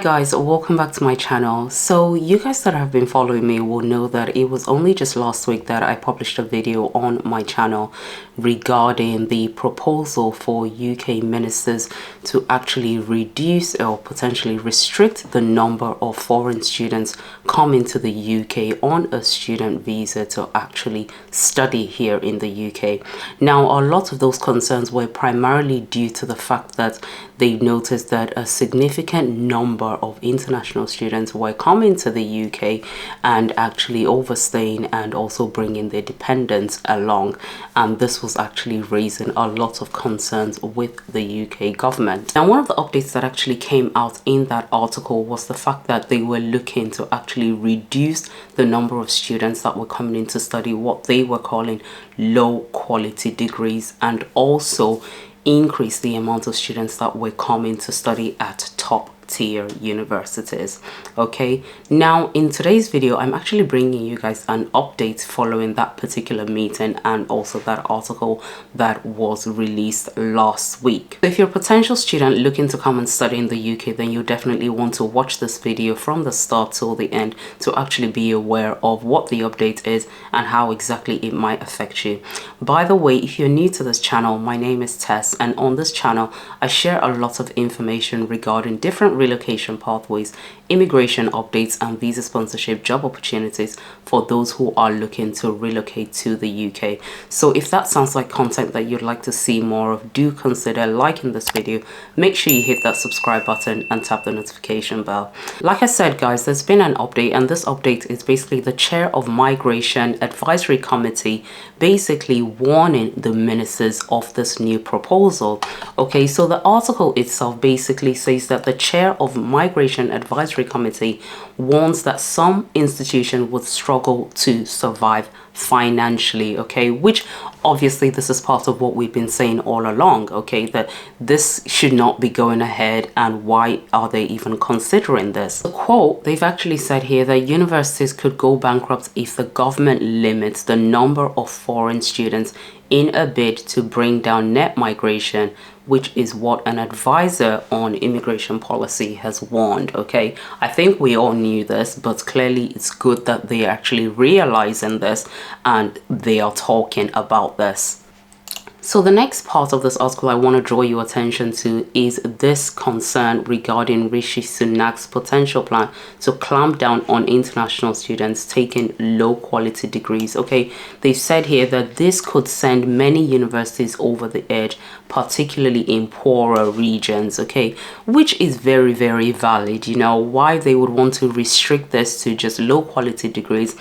guys, welcome back to my channel. So you guys that have been following me will know that it was only just last week that I published a video on my channel regarding the proposal for UK ministers to actually reduce or potentially restrict the number of foreign students coming to the UK on a student visa to actually study here in the UK. Now, a lot of those concerns were primarily due to the fact that they noticed that a significant number of international students were coming to the UK and actually overstaying and also bringing their dependents along, and this was actually raising a lot of concerns with the UK government. Now, one of the updates that actually came out in that article was the fact that they were looking to actually reduce the number of students that were coming in to study what they were calling low quality degrees, and also increase the amount of students that were coming to study at top tier universities. Okay, now in today's video I'm actually bringing you guys an update following that particular meeting and also that article that was released last week. So if you're a potential student looking to come and study in the UK, then you definitely want to watch this video from the start till the end to actually be aware of what the update is and how exactly it might affect you. By the way, if you're new to this channel, my name is Tess, and on this channel I share a lot of information regarding different relocation pathways, immigration updates, and visa sponsorship job opportunities for those who are looking to relocate to the UK. So if that sounds like content that you'd like to see more of, do consider liking this video. Make sure you hit that subscribe button and tap the notification bell. Like I said, guys, there's been an update, and this update is basically the chair of Migration Advisory Committee basically warning the ministers of this new proposal. Okay, so the article itself basically says that the chair of Migration Advisory Committee warns that some institutions would struggle to survive financially. Okay, which obviously this is part of what we've been saying all along. Okay, that this should not be going ahead, and why are they even considering this? The quote they've actually said here that universities could go bankrupt if the government limits the number of foreign students in a bid to bring down net migration, which is what an advisor on immigration policy has warned. Okay, I think we all knew this, but clearly it's good that they're actually realizing this and they are talking about this. So the next part of this article I want to draw your attention to is this concern regarding Rishi Sunak's potential plan to clamp down on international students taking low quality degrees. Okay, they've said here that this could send many universities over the edge, particularly in poorer regions. Okay, which is very, very valid. You know, why they would want to restrict this to just low quality degrees,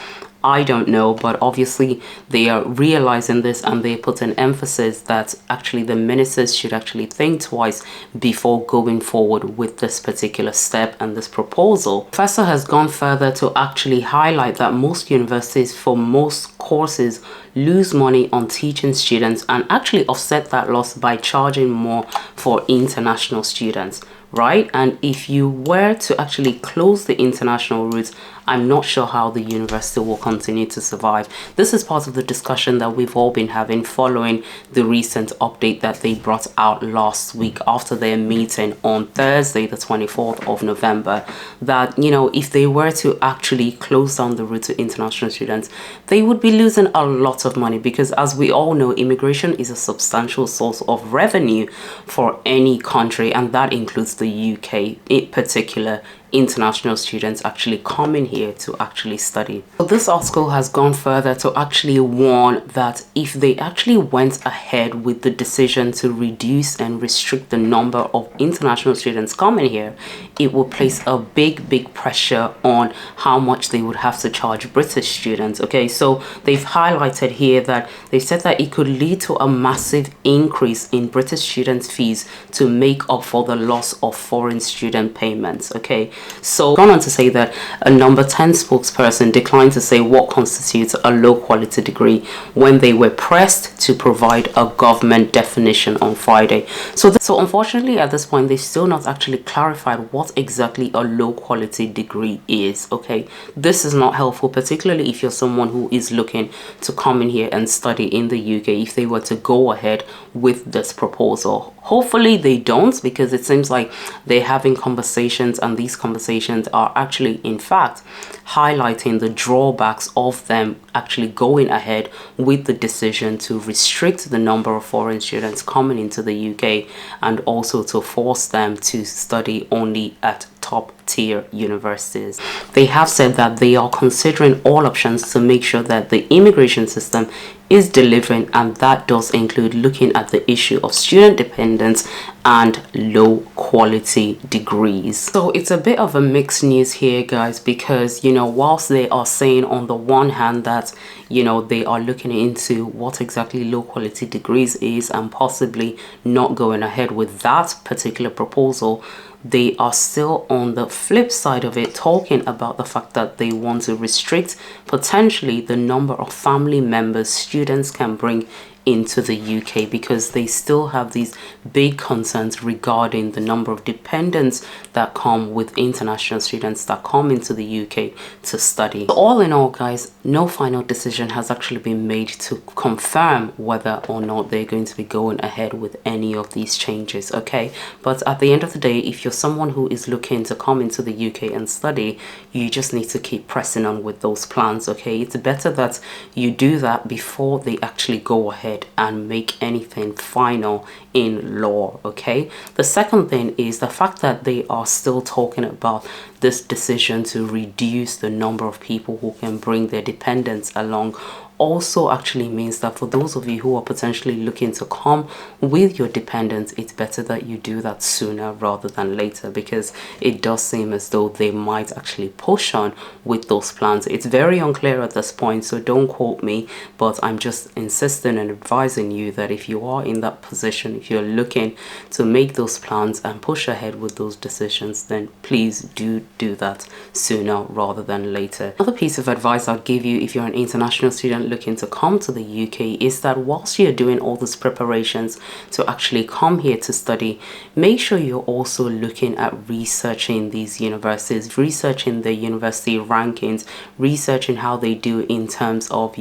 I don't know, but obviously they are realizing this and they put an emphasis that actually the ministers should actually think twice before going forward with this particular step and this proposal. The professor has gone further to actually highlight that most universities for most courses lose money on teaching students and actually offset that loss by charging more for international students, right? And if you were to actually close the international routes, I'm not sure how the university will continue to survive. This is part of the discussion that we've all been having following the recent update that they brought out last week after their meeting on Thursday, the 24th of November, that, you know, if they were to actually close down the route to international students, they would be losing a lot of money, because as we all know, immigration is a substantial source of revenue for any country, and that includes the UK in particular. International students actually coming here to actually study. So this article has gone further to actually warn that if they actually went ahead with the decision to reduce and restrict the number of international students coming here, it will place a big pressure on how much they would have to charge British students. Okay, so they've highlighted here that they said that it could lead to a massive increase in British students' fees to make up for the loss of foreign student payments. Okay, so gone on to say that a number 10 spokesperson declined to say what constitutes a low quality degree when they were pressed to provide a government definition on Friday. So unfortunately at this point they've still not actually clarified what exactly a low quality degree is. Okay, this is not helpful, particularly if you're someone who is looking to come in here and study in the UK, if they were to go ahead with this proposal. Hopefully they don't, because it seems like they're having conversations, and these conversations are actually in fact highlighting the drawbacks of them actually going ahead with the decision to restrict the number of foreign students coming into the UK, and also to force them to study only at top tier universities. They have said that they are considering all options to make sure that the immigration system is delivering, and that does include looking at the issue of student dependence and low quality degrees. So it's a bit of a mixed news here, guys, because whilst they are saying on the one hand that they are looking into what exactly low quality degrees is and possibly not going ahead with that particular proposal, they are still on the flip side of it talking about the fact that they want to restrict potentially the number of family members students can bring into the UK, because they still have these big concerns regarding the number of dependents that come with international students that come into the UK to study. All in all, guys, no final decision has actually been made to confirm whether or not they're going to be going ahead with any of these changes, okay? But at the end of the day, if you're someone who is looking to come into the UK and study, you just need to keep pressing on with those plans, okay? It's better that you do that before they actually go ahead and make anything final in law, okay? The second thing is the fact that they are still talking about this decision to reduce the number of people who can bring their dependents along also actually means that for those of you who are potentially looking to come with your dependents, it's better that you do that sooner rather than later, because it does seem as though they might actually push on with those plans. It's very unclear at this point, so don't quote me, but I'm just insisting and advising you that if you are in that position, if you're looking to make those plans and push ahead with those decisions, then please do that sooner rather than later. Another piece of advice I'd give you if you're an international student looking to come to the UK is that whilst you're doing all these preparations to actually come here to study, make sure you're also looking at researching these universities, researching the university rankings, researching how they do in terms of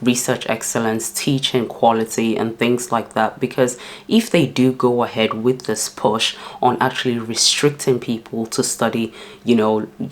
research excellence, teaching quality and things like that, because if they do go ahead with this push on actually restricting people to study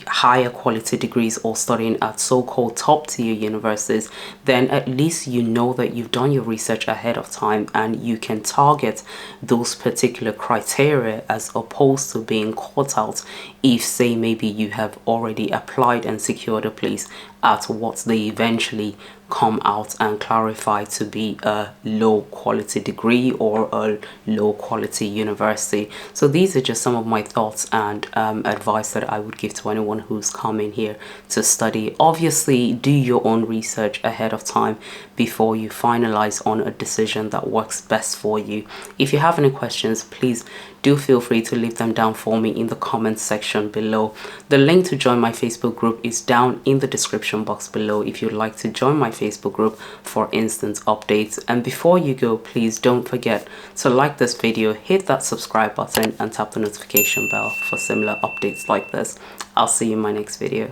higher quality degrees or studying at so-called top tier universities, then at least you know that you've done your research ahead of time and you can target those particular criteria, as opposed to being caught out if, say, maybe you have already applied and secured a place at what they eventually come out and clarify to be a low quality degree or a low quality university. So these are just some of my thoughts and advice that I would give to anyone who's coming here to study. Obviously, do your own research ahead of time before you finalize on a decision that works best for you. If you have any questions, please do feel free to leave them down for me in the comments section below. The link to join my Facebook group is down in the description box below if you'd like to join my Facebook group for instant updates. And before you go, please don't forget to like this video, hit that subscribe button and tap the notification bell for similar updates like this. I'll see you in my next video.